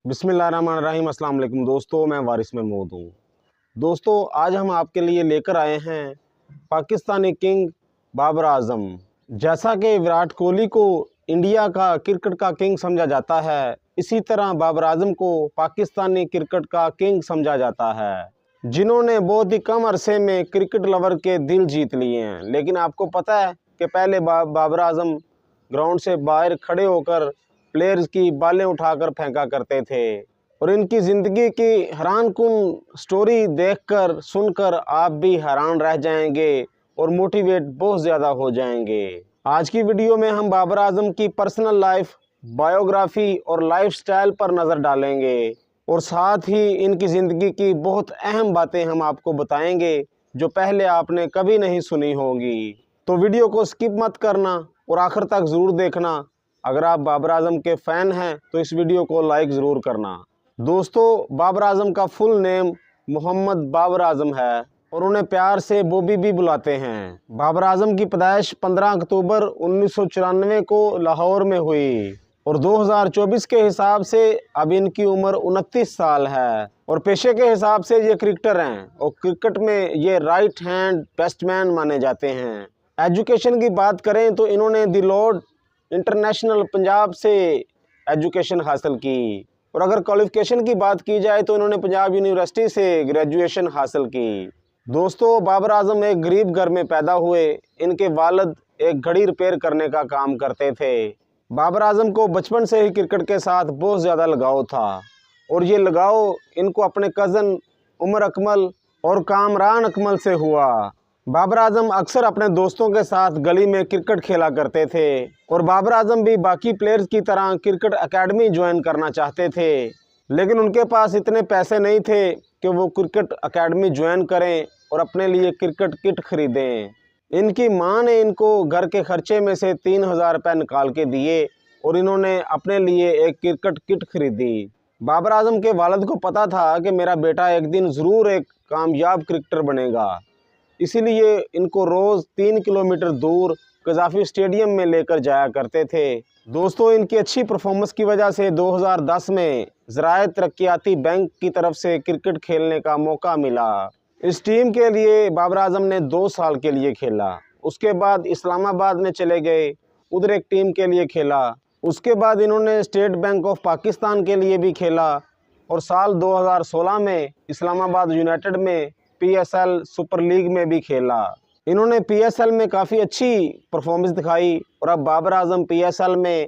बिस्मिल्लाहिर्रहमानिर्रहीम। अस्सलाम वालेकुम दोस्तों, मैं वारिस महमूद हूँ। दोस्तों, आज हम आपके लिए लेकर आए हैं पाकिस्तानी किंग बाबर आजम। जैसा कि विराट कोहली को इंडिया का क्रिकेट का किंग समझा जाता है, इसी तरह बाबर आजम को पाकिस्तानी क्रिकेट का किंग समझा जाता है, जिन्होंने बहुत ही कम अरसे में क्रिकेट लवर के दिल जीत लिए हैं। लेकिन आपको पता है कि पहले बाबर आजम ग्राउंड से बाहर खड़े होकर प्लेयर्स की बालें उठाकर फेंका करते थे, और इनकी ज़िंदगी की हैरान कुन स्टोरी देखकर सुनकर आप भी हैरान रह जाएंगे और मोटिवेट बहुत ज़्यादा हो जाएंगे। आज की वीडियो में हम बाबर आजम की पर्सनल लाइफ, बायोग्राफी और लाइफस्टाइल पर नज़र डालेंगे, और साथ ही इनकी ज़िंदगी की बहुत अहम बातें हम आपको बताएंगे जो पहले आपने कभी नहीं सुनी होंगी। तो वीडियो को स्किप मत करना और आखिर तक ज़रूर देखना। अगर आप बाबर आजम के फ़ैन हैं तो इस वीडियो को लाइक ज़रूर करना। दोस्तों, बाबर आजम का फुल नेम मोहम्मद बाबर आजम है और उन्हें प्यार से बॉबी भी बुलाते हैं। बाबर आजम की पैदाइश 15 अक्टूबर 1994 को लाहौर में हुई और 2024 के हिसाब से अब इनकी उम्र 29 साल है, और पेशे के हिसाब से ये क्रिकेटर हैं और क्रिकेट में ये राइट हैंड बैट्समैन माने जाते हैं। एजुकेशन की बात करें तो इन्होंने द लॉर्ड इंटरनेशनल पंजाब से एजुकेशन हासिल की, और अगर क्वालिफिकेशन की बात की जाए तो इन्होंने पंजाब यूनिवर्सिटी से ग्रेजुएशन हासिल की। दोस्तों, बाबर आजम एक गरीब घर में पैदा हुए। इनके वालिद एक घड़ी रिपेयर करने का काम करते थे। बाबर आजम को बचपन से ही क्रिकेट के साथ बहुत ज़्यादा लगाव था, और ये लगाव इनको अपने कज़न उमर अकमल और कामरान अकमल से हुआ। बाबर आजम अक्सर अपने दोस्तों के साथ गली में क्रिकेट खेला करते थे, और बाबर आजम भी बाकी प्लेयर्स की तरह क्रिकेट एकेडमी ज्वाइन करना चाहते थे, लेकिन उनके पास इतने पैसे नहीं थे कि वो क्रिकेट एकेडमी ज्वाइन करें और अपने लिए क्रिकेट किट खरीदें। इनकी मां ने इनको घर के खर्चे में से 3000 रुपये निकाल के दिए और इन्होंने अपने लिए एक क्रिकेट किट खरीदी। बाबर आजम के वालिद को पता था कि मेरा बेटा एक दिन ज़रूर एक कामयाब क्रिकेटर बनेगा, इसीलिए इनको रोज़ 3 किलोमीटर दूर कज़ाफ़ी स्टेडियम में लेकर जाया करते थे। दोस्तों, इनकी अच्छी परफॉर्मेंस की वजह से 2010 में ज़राए तरक्याती बैंक की तरफ से क्रिकेट खेलने का मौका मिला। इस टीम के लिए बाबर आजम ने 2 साल के लिए खेला। उसके बाद इस्लामाबाद में चले गए, उधर एक टीम के लिए खेला। उसके बाद इन्होंने स्टेट बैंक ऑफ पाकिस्तान के लिए भी खेला, और साल 2016 में इस्लामाबाद यूनाइटेड में PSL सुपर लीग में भी खेला। इन्होंने PSL में काफ़ी अच्छी परफॉर्मेंस दिखाई, और अब बाबर आजम PSL में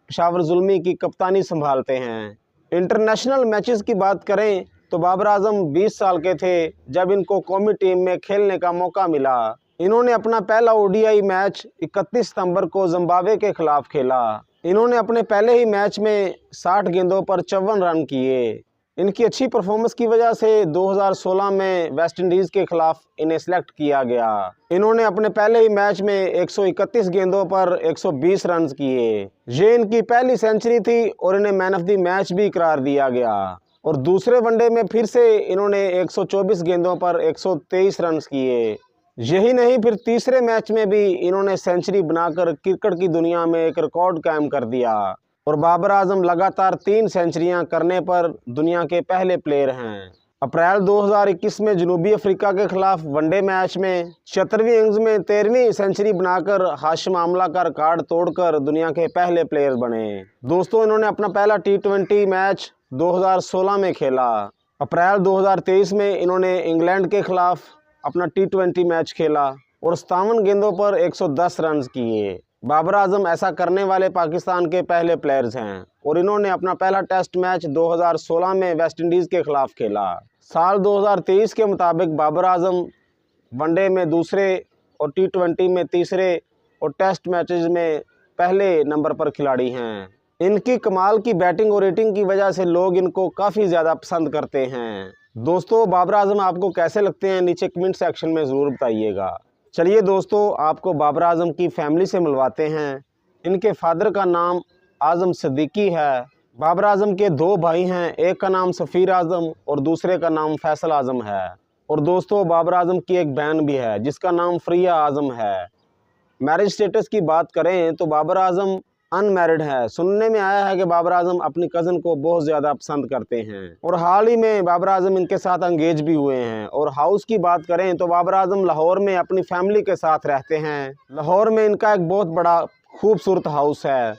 पेशावर ज़ुल्मी की कप्तानी संभालते हैं। इंटरनेशनल मैचेस की बात करें तो बाबर आजम 20 साल के थे जब इनको कौमी टीम में खेलने का मौका मिला। इन्होंने अपना पहला ODI मैच 31 सितंबर को जिम्बाब्वे के खिलाफ खेला। इन्होंने अपने पहले ही मैच में 60 गेंदों पर 54 रन किए। इनकी अच्छी परफॉर्मेंस की वजह से 2016 में वेस्ट इंडीज़ के खिलाफ इन्हें सेलेक्ट किया गया। इन्होंने अपने पहले ही मैच में 131 गेंदों पर 120 रन किए। ये इनकी पहली सेंचुरी थी और इन्हें मैन ऑफ द मैच भी करार दिया गया, और दूसरे वनडे में फिर से इन्होंने 124 गेंदों पर 123 रन किए। यही नहीं, फिर तीसरे मैच में भी इन्होंने सेंचुरी बनाकर क्रिकेट की दुनिया में एक रिकॉर्ड कायम कर दिया, और बाबर आजम लगातार 3 सेंचुरियां करने पर दुनिया के पहले प्लेयर हैं। अप्रैल 2021 में जनूबी अफ्रीका के खिलाफ वनडे मैच में 76वीं इनिंग्स में 13वीं सेंचुरी बनाकर हाशिम आमला का रिकॉर्ड तोड़कर दुनिया के पहले प्लेयर बने। दोस्तों, इन्होंने अपना पहला T20 मैच 2016 में खेला। अप्रैल 2023 में इन्होंने इंग्लैंड के खिलाफ अपना T20 मैच खेला और 57 गेंदों पर 110 रन किए। बाबर आजम ऐसा करने वाले पाकिस्तान के पहले प्लेयर्स हैं, और इन्होंने अपना पहला टेस्ट मैच 2016 में वेस्ट इंडीज़ के खिलाफ खेला। साल 2023 के मुताबिक बाबर आजम वनडे में दूसरे और T20 में तीसरे और टेस्ट मैचेस में पहले नंबर पर खिलाड़ी हैं। इनकी कमाल की बैटिंग और रेटिंग की वजह से लोग इनको काफ़ी ज़्यादा पसंद करते हैं। दोस्तों, बाबर आजम आपको कैसे लगते हैं, नीचे कमेंट सेक्शन में ज़रूर बताइएगा। चलिए दोस्तों, आपको बाबर आजम की फैमिली से मिलवाते हैं। इनके फादर का नाम आजम सिद्दीकी है। बाबर आजम के 2 भाई हैं, एक का नाम सफ़ीर आजम और दूसरे का नाम फैसल आजम है। और दोस्तों, बाबर आजम की एक बहन भी है जिसका नाम फ्रिया आजम है। मैरिज स्टेटस की बात करें तो बाबर आजम अनमैरिड है। सुनने में आया है कि बाबर आजम अपनी कज़न को बहुत ज़्यादा पसंद करते हैं और हाल ही में बाबर आजम इनके साथ एंगेज भी हुए हैं। और हाउस की बात करें तो बाबर आजम लाहौर में अपनी फैमिली के साथ रहते हैं। लाहौर में इनका एक बहुत बड़ा खूबसूरत हाउस है।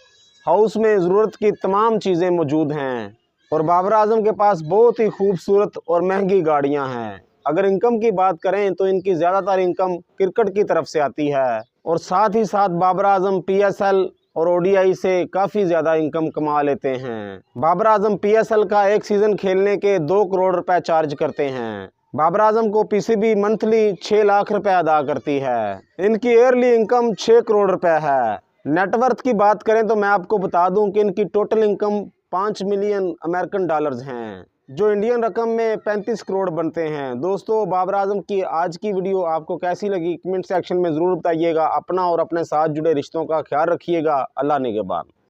हाउस में ज़रूरत की तमाम चीज़ें मौजूद हैं और बाबर आजम के पास बहुत ही खूबसूरत और महंगी गाड़ियां हैं। अगर इनकम की बात करें तो इनकी ज़्यादातर इनकम क्रिकेट की तरफ से आती है और साथ ही साथ बाबर आजम PSL और ODI से काफ़ी ज़्यादा इनकम कमा लेते हैं। बाबर आजम PSL का एक सीज़न खेलने के 2 करोड़ रुपए चार्ज करते हैं। बाबर आजम को PCB मंथली 6 लाख रुपए अदा करती है। इनकी ईयरली इनकम 6 करोड़ रुपए है। नेटवर्थ की बात करें तो मैं आपको बता दूं कि इनकी total income 5 million American dollars हैं, जो इंडियन रकम में 35 करोड़ बनते हैं। दोस्तों, बाबर आजम की आज की वीडियो आपको कैसी लगी कमेंट सेक्शन में ज़रूर बताइएगा। अपना और अपने साथ जुड़े रिश्तों का ख्याल रखिएगा। अल्लाह निगहबान।